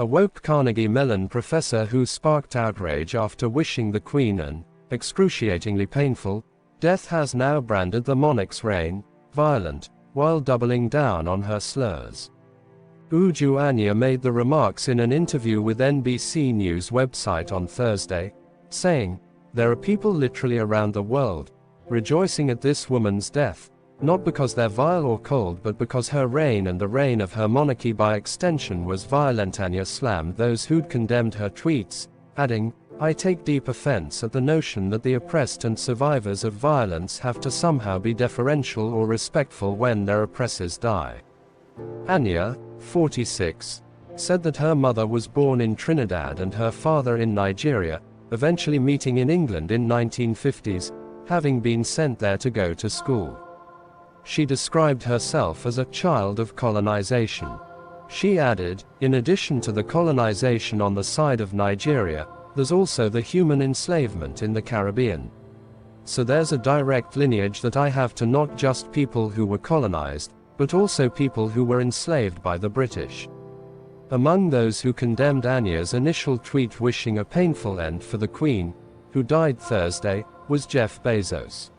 a woke Carnegie Mellon professor who sparked outrage after wishing the Queen an excruciatingly painful death, has now branded the monarch's reign violent, while doubling down on her slurs. Anya made the remarks in an interview with NBC News website on Thursday, saying, "There are people literally around the world rejoicing at this woman's death, not because they're vile or cold, but because her reign and the reign of her monarchy by extension was violent." Anya slammed those who'd condemned her tweets, adding, "I take deep offense at the notion that the oppressed and survivors of violence have to somehow be deferential or respectful when their oppressors die." Anya, 46, said that her mother was born in Trinidad and her father in Nigeria, eventually meeting in England in 1950s, having been sent there to go to school. She described herself as a child of colonization. She added, "In addition to the colonization on the side of Nigeria, there's also the human enslavement in the Caribbean. So there's a direct lineage that I have to not just people who were colonized, but also people who were enslaved by the British." Among those who condemned Anya's initial tweet wishing a painful end for the Queen, who died Thursday, was Jeff Bezos.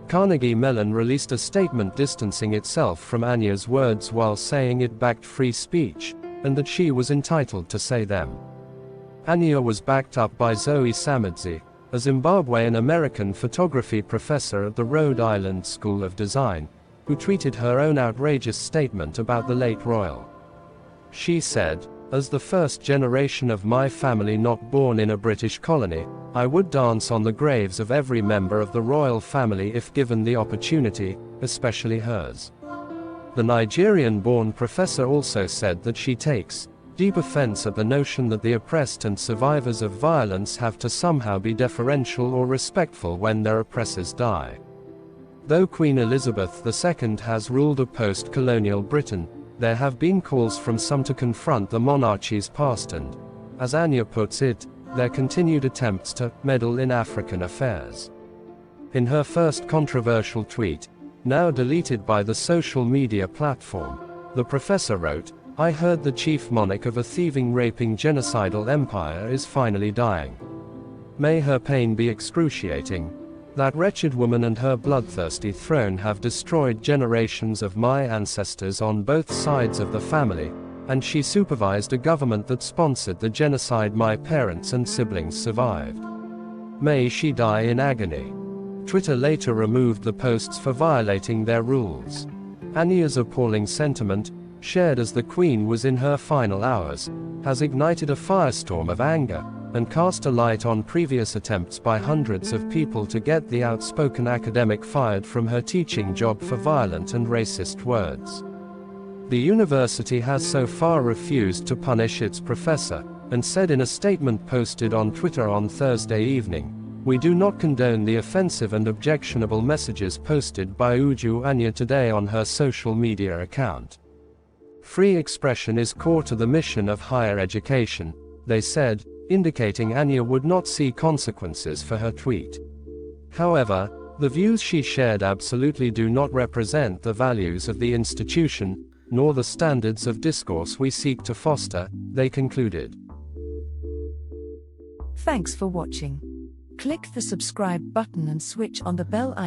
Carnegie Mellon released a statement distancing itself from Anya's words while saying it backed free speech, and that she was entitled to say them. Anya was backed up by Zoe Samudzi, a Zimbabwean-American photography professor at the Rhode Island School of Design, who tweeted her own outrageous statement about the late royal. She said, "As the first generation of my family not born in a British colony, I would dance on the graves of every member of the royal family if given the opportunity, especially hers." The Nigerian-born professor also said that she takes deep offense at the notion that the oppressed and survivors of violence have to somehow be deferential or respectful when their oppressors die. Though Queen Elizabeth II has ruled a post-colonial Britain, there have been calls from some to confront the monarchy's past and, as Anya puts it, their continued attempts to meddle in African affairs. In her first controversial tweet, now deleted by the social media platform, the professor wrote, "I heard the chief monarch of a thieving, raping, genocidal empire is finally dying. May her pain be excruciating. That wretched woman and her bloodthirsty throne have destroyed generations of my ancestors on both sides of the family, and she supervised a government that sponsored the genocide my parents and siblings survived. May she die in agony." Twitter later removed the posts for violating their rules. Anya's appalling sentiment, shared as the Queen was in her final hours, has ignited a firestorm of anger, and cast a light on previous attempts by hundreds of people to get the outspoken academic fired from her teaching job for violent and racist words. The university has so far refused to punish its professor, and said in a statement posted on Twitter on Thursday evening, "We do not condone the offensive and objectionable messages posted by Anya today on her social media account. Free expression is core to the mission of higher education," they said, indicating Anya would not see consequences for her tweet. However, the views she shared absolutely do not represent the values of the institution, nor the standards of discourse we seek to foster, they concluded. Thanks for watching. Click the subscribe button and switch on the bell icon.